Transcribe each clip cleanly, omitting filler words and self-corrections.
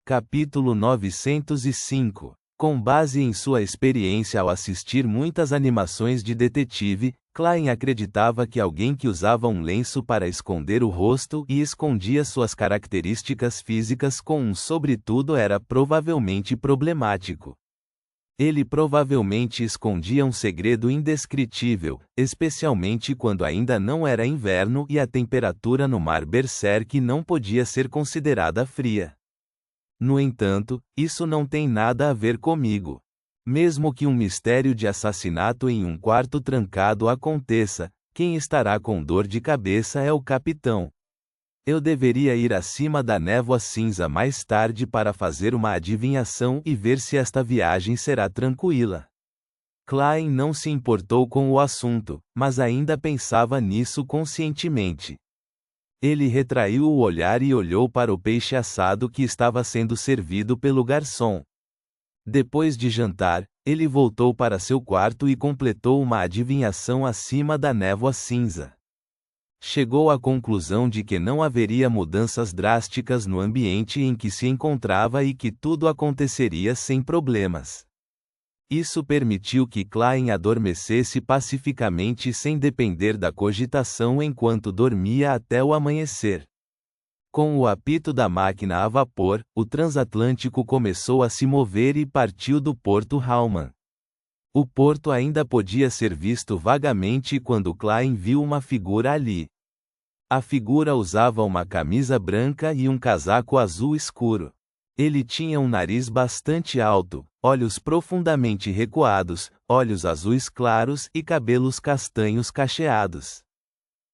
Capítulo 905. Com base em sua experiência ao assistir muitas animações de detetive, Klein acreditava que alguém que usava um lenço para esconder o rosto e escondia suas características físicas com um sobretudo era provavelmente problemático. Ele provavelmente escondia um segredo indescritível, especialmente quando ainda não era inverno e a temperatura no mar Berserk não podia ser considerada fria. No entanto, isso não tem nada a ver comigo. Mesmo que um mistério de assassinato em um quarto trancado aconteça, quem estará com dor de cabeça é o capitão. Eu deveria ir acima da névoa cinza mais tarde para fazer uma adivinhação e ver se esta viagem será tranquila. Klein não se importou com o assunto, mas ainda pensava nisso conscientemente. Ele retraiu o olhar e olhou para o peixe assado que estava sendo servido pelo garçom. Depois de jantar, ele voltou para seu quarto e completou uma adivinhação acima da névoa cinza. Chegou à conclusão de que não haveria mudanças drásticas no ambiente em que se encontrava e que tudo aconteceria sem problemas. Isso permitiu que Klein adormecesse pacificamente sem depender da cogitação enquanto dormia até o amanhecer. Com o apito da máquina a vapor, o transatlântico começou a se mover e partiu do Porto Hallman. O porto ainda podia ser visto vagamente quando Klein viu uma figura ali. A figura usava uma camisa branca e um casaco azul escuro. Ele tinha um nariz bastante alto, olhos profundamente recuados, olhos azuis claros e cabelos castanhos cacheados.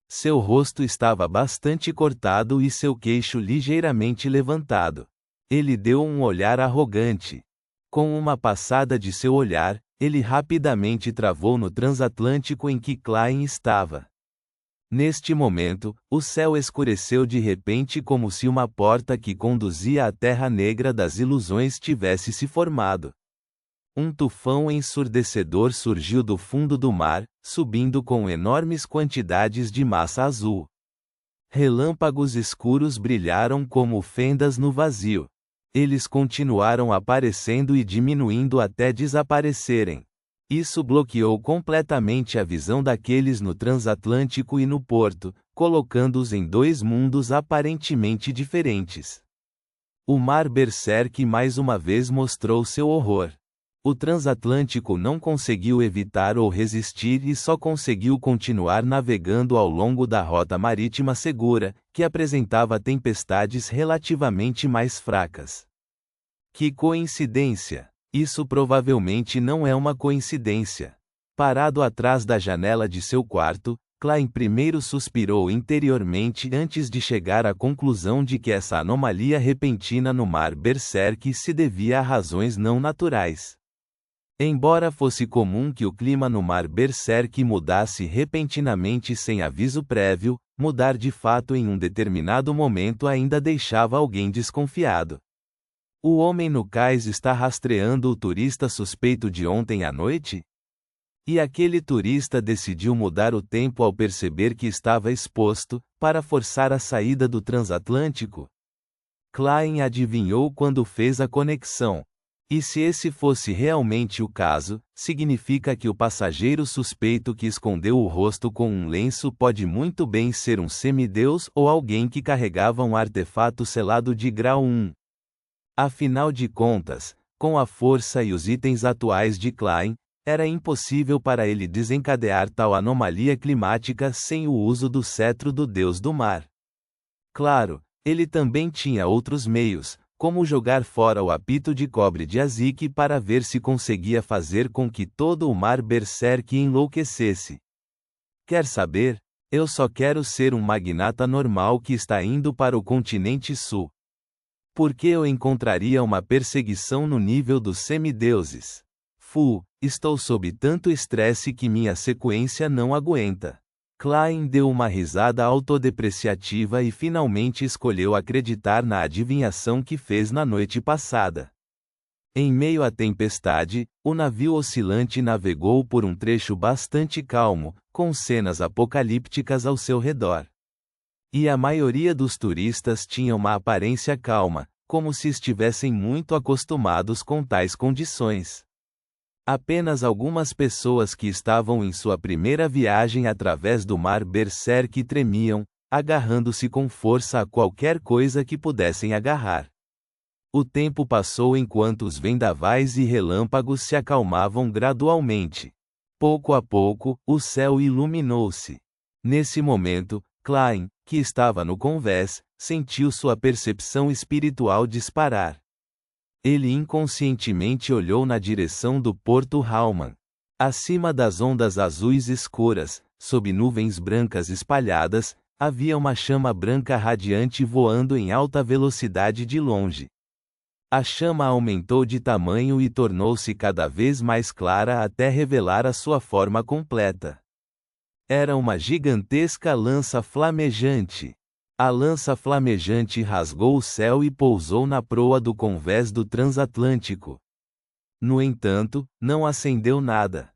Seu rosto estava bastante cortado e seu queixo ligeiramente levantado. Ele deu um olhar arrogante. Com uma passada de seu olhar, ele rapidamente travou no transatlântico em que Klein estava. Neste momento, o céu escureceu de repente como se uma porta que conduzia à Terra Negra das Ilusões tivesse se formado. Um tufão ensurdecedor surgiu do fundo do mar, subindo com enormes quantidades de massa azul. Relâmpagos escuros brilharam como fendas no vazio. Eles continuaram aparecendo e diminuindo até desaparecerem. Isso bloqueou completamente a visão daqueles no transatlântico e no porto, colocando-os em dois mundos aparentemente diferentes. O mar Berserk mais uma vez mostrou seu horror. O transatlântico não conseguiu evitar ou resistir e só conseguiu continuar navegando ao longo da rota marítima segura, que apresentava tempestades relativamente mais fracas. Que coincidência! Isso provavelmente não é uma coincidência. Parado atrás da janela de seu quarto, Klein primeiro suspirou interiormente antes de chegar à conclusão de que essa anomalia repentina no mar Berserk se devia a razões não naturais. Embora fosse comum que o clima no mar Berserk mudasse repentinamente sem aviso prévio, mudar de fato em um determinado momento ainda deixava alguém desconfiado. O homem no cais está rastreando o turista suspeito de ontem à noite? E aquele turista decidiu mudar o tempo ao perceber que estava exposto, para forçar a saída do transatlântico? Klein adivinhou quando fez a conexão. E se esse fosse realmente o caso, significa que o passageiro suspeito que escondeu o rosto com um lenço pode muito bem ser um semideus ou alguém que carregava um artefato selado de grau 1. Afinal de contas, com a força e os itens atuais de Klein, era impossível para ele desencadear tal anomalia climática sem o uso do cetro do deus do mar. Claro, ele também tinha outros meios, como jogar fora o apito de cobre de Azik para ver se conseguia fazer com que todo o mar Berserk enlouquecesse. Quer saber? Eu só quero ser um magnata normal que está indo para o continente sul. Por que eu encontraria uma perseguição no nível dos semideuses? Estou sob tanto estresse que minha sequência não aguenta. Klein deu uma risada autodepreciativa e finalmente escolheu acreditar na adivinhação que fez na noite passada. Em meio à tempestade, o navio oscilante navegou por um trecho bastante calmo, com cenas apocalípticas ao seu redor. E a maioria dos turistas tinha uma aparência calma, como se estivessem muito acostumados com tais condições. Apenas algumas pessoas que estavam em sua primeira viagem através do mar Berserk tremiam, agarrando-se com força a qualquer coisa que pudessem agarrar. O tempo passou enquanto os vendavais e relâmpagos se acalmavam gradualmente. Pouco a pouco, o céu iluminou-se. Nesse momento, Klein, que estava no convés, sentiu sua percepção espiritual disparar. Ele inconscientemente olhou na direção do Porto Hallman. Acima das ondas azuis escuras, sob nuvens brancas espalhadas, havia uma chama branca radiante voando em alta velocidade de longe. A chama aumentou de tamanho e tornou-se cada vez mais clara até revelar a sua forma completa. Era uma gigantesca lança flamejante. A lança flamejante rasgou o céu e pousou na proa do convés do transatlântico. No entanto, não acendeu nada.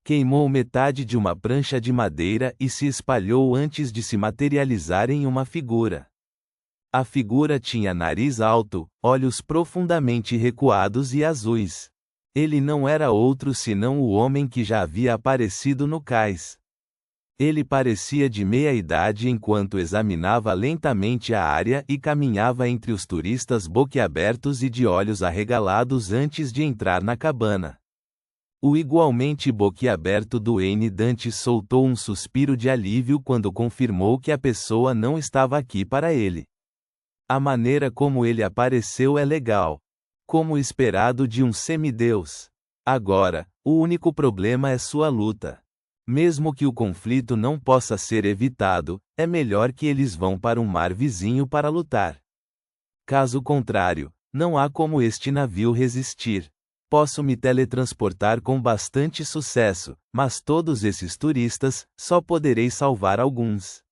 Queimou metade de uma prancha de madeira e se espalhou antes de se materializar em uma figura. A figura tinha nariz alto, olhos profundamente recuados e azuis. Ele não era outro senão o homem que já havia aparecido no cais. Ele parecia de meia-idade enquanto examinava lentamente a área e caminhava entre os turistas boquiabertos e de olhos arregalados antes de entrar na cabana. O igualmente boquiaberto Duane Dante soltou um suspiro de alívio quando confirmou que a pessoa não estava aqui para ele. A maneira como ele apareceu é legal. Como esperado de um semideus. Agora, o único problema é sua luta. Mesmo que o conflito não possa ser evitado, é melhor que eles vão para um mar vizinho para lutar. Caso contrário, não há como este navio resistir. Posso me teletransportar com bastante sucesso, mas todos esses turistas, só poderei salvar alguns.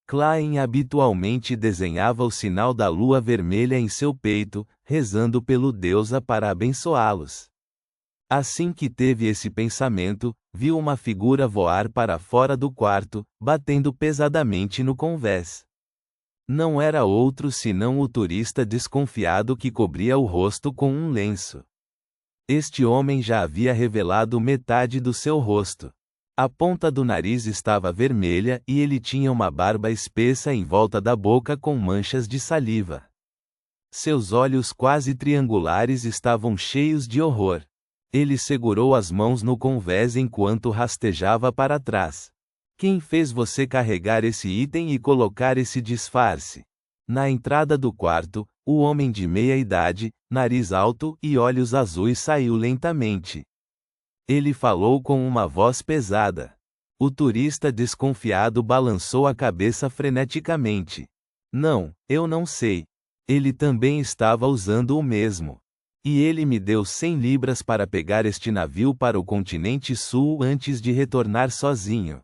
Klein habitualmente desenhava o sinal da lua vermelha em seu peito, rezando pelo deusa para abençoá-los. Assim que teve esse pensamento, viu uma figura voar para fora do quarto, batendo pesadamente no convés. Não era outro senão o turista desconfiado que cobria o rosto com um lenço. Este homem já havia revelado metade do seu rosto. A ponta do nariz estava vermelha e ele tinha uma barba espessa em volta da boca com manchas de saliva. Seus olhos quase triangulares estavam cheios de horror. Ele segurou as mãos no convés enquanto rastejava para trás. Quem fez você carregar esse item e colocar esse disfarce? Na entrada do quarto, o homem de meia-idade, nariz alto e olhos azuis saiu lentamente. Ele falou com uma voz pesada. O turista desconfiado balançou a cabeça freneticamente. Não, eu não sei. Ele também estava usando o mesmo. E ele me deu 100 libras para pegar este navio para o continente sul antes de retornar sozinho.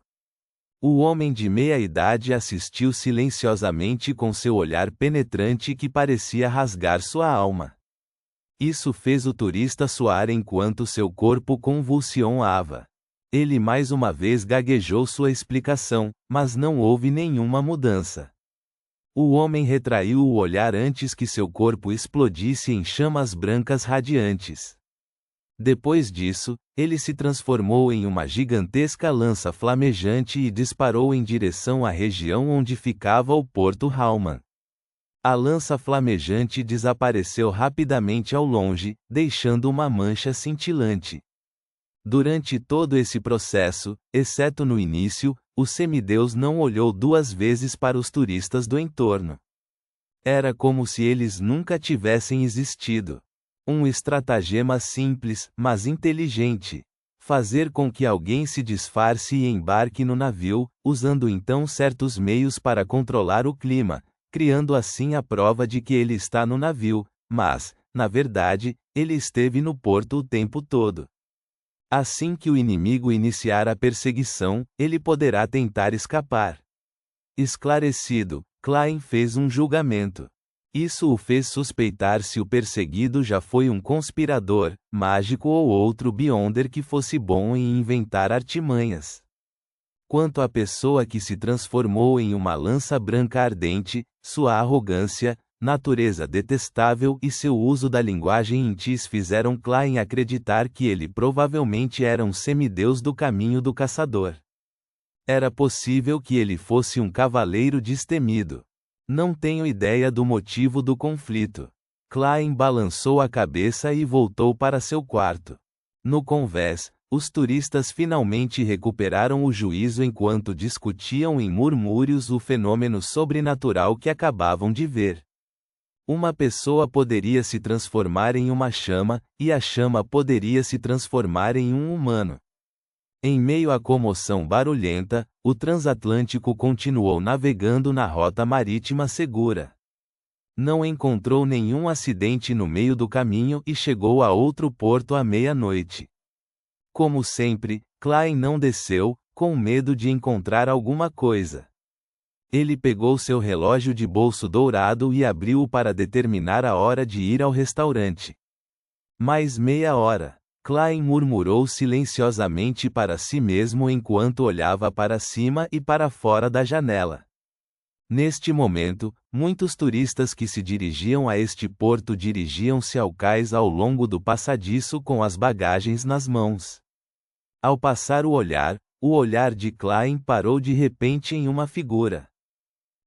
O homem de meia-idade assistiu silenciosamente com seu olhar penetrante que parecia rasgar sua alma. Isso fez o turista suar enquanto seu corpo convulsionava. Ele mais uma vez gaguejou sua explicação, mas não houve nenhuma mudança. O homem retraiu o olhar antes que seu corpo explodisse em chamas brancas radiantes. Depois disso, ele se transformou em uma gigantesca lança flamejante e disparou em direção à região onde ficava o Porto Hallman. A lança flamejante desapareceu rapidamente ao longe, deixando uma mancha cintilante. Durante todo esse processo, exceto no início, o semideus não olhou duas vezes para os turistas do entorno. Era como se eles nunca tivessem existido. Um estratagema simples, mas inteligente. Fazer com que alguém se disfarce e embarque no navio, usando então certos meios para controlar o clima, criando assim a prova de que ele está no navio, mas, na verdade, ele esteve no porto o tempo todo. Assim que o inimigo iniciar a perseguição, ele poderá tentar escapar. Esclarecido, Klein fez um julgamento. Isso o fez suspeitar se o perseguido já foi um conspirador, mágico ou outro Beyonder que fosse bom em inventar artimanhas. Quanto à pessoa que se transformou em uma lança branca ardente, sua arrogância, natureza detestável e seu uso da linguagem intis fizeram Klein acreditar que ele provavelmente era um semideus do caminho do caçador. Era possível que ele fosse um cavaleiro destemido. Não tenho ideia do motivo do conflito. Klein balançou a cabeça e voltou para seu quarto. No convés, os turistas finalmente recuperaram o juízo enquanto discutiam em murmúrios o fenômeno sobrenatural que acabavam de ver. Uma pessoa poderia se transformar em uma chama, e a chama poderia se transformar em um humano. Em meio à comoção barulhenta, o transatlântico continuou navegando na rota marítima segura. Não encontrou nenhum acidente no meio do caminho e chegou a outro porto à meia-noite. Como sempre, Klein não desceu, com medo de encontrar alguma coisa. Ele pegou seu relógio de bolso dourado e abriu-o para determinar a hora de ir ao restaurante. Mais meia hora. Klein murmurou silenciosamente para si mesmo enquanto olhava para cima e para fora da janela. Neste momento, muitos turistas que se dirigiam a este porto dirigiam-se ao cais ao longo do passadiço com as bagagens nas mãos. Ao passar o olhar de Klein parou de repente em uma figura.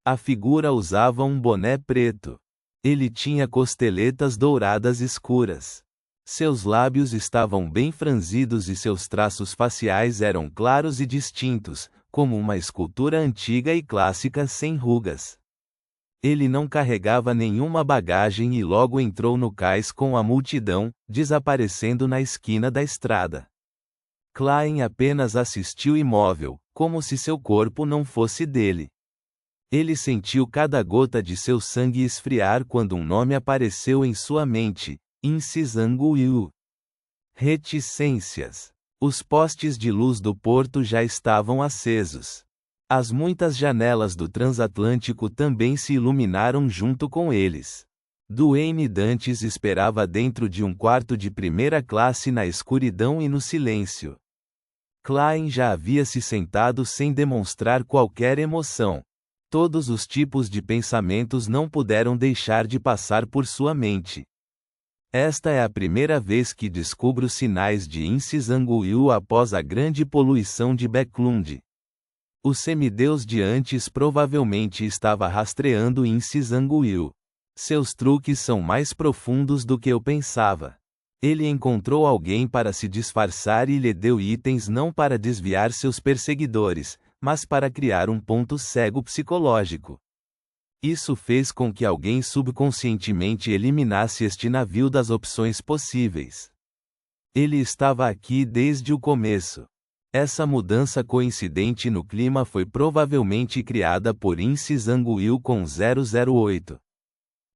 A figura usava um boné preto. Ele tinha costeletas douradas escuras. Seus lábios estavam bem franzidos e seus traços faciais eram claros e distintos, como uma escultura antiga e clássica sem rugas. Ele não carregava nenhuma bagagem e logo entrou no cais com a multidão, desaparecendo na esquina da estrada. Klein apenas assistiu imóvel, como se seu corpo não fosse dele. Ele sentiu cada gota de seu sangue esfriar quando um nome apareceu em sua mente: Insizanguyu. Reticências. Os postes de luz do porto já estavam acesos. As muitas janelas do transatlântico também se iluminaram junto com eles. Duane Dantes esperava dentro de um quarto de primeira classe na escuridão e no silêncio. Klein já havia se sentado sem demonstrar qualquer emoção. Todos os tipos de pensamentos não puderam deixar de passar por sua mente. Esta é a primeira vez que descubro sinais de Insizanguyu após a grande poluição de Backlund. O semideus de antes provavelmente estava rastreando Insizanguyu. Seus truques são mais profundos do que eu pensava. Ele encontrou alguém para se disfarçar e lhe deu itens não para desviar seus perseguidores, mas para criar um ponto cego psicológico. Isso fez com que alguém subconscientemente eliminasse este navio das opções possíveis. Ele estava aqui desde o começo. Essa mudança coincidente no clima foi provavelmente criada por Insizanguyu com 008.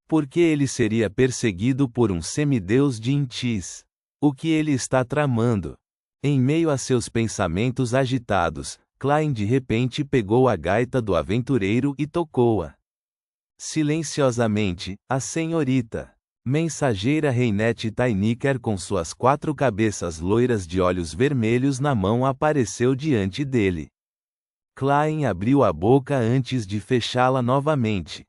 Por que ele seria perseguido por um semideus de Intis? O que ele está tramando? Em meio a seus pensamentos agitados, Klein de repente pegou a gaita do aventureiro e tocou-a. Silenciosamente, a senhorita, mensageira Reinette Tainiker com suas 4 cabeças loiras de olhos vermelhos na mão apareceu diante dele. Klein abriu a boca antes de fechá-la novamente.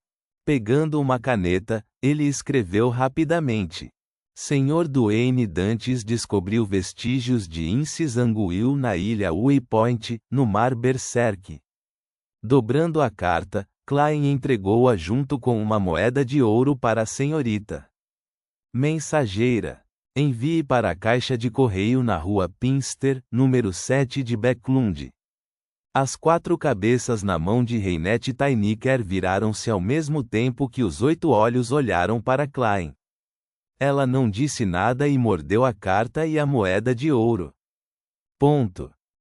Pegando uma caneta, ele escreveu rapidamente. Senhor Duane Dantes descobriu vestígios de Insizanguyu na ilha Waypoint, no mar Berserk. Dobrando a carta, Klein entregou-a junto com uma moeda de ouro para a senhorita. Mensageira. Envie para a caixa de correio na rua Pinster, número 7 de Backlund. As 4 cabeças na mão de Reinette Tainiker viraram-se ao mesmo tempo que os 8 olhos olharam para Klein. Ela não disse nada e mordeu a carta e a moeda de ouro. Ponto.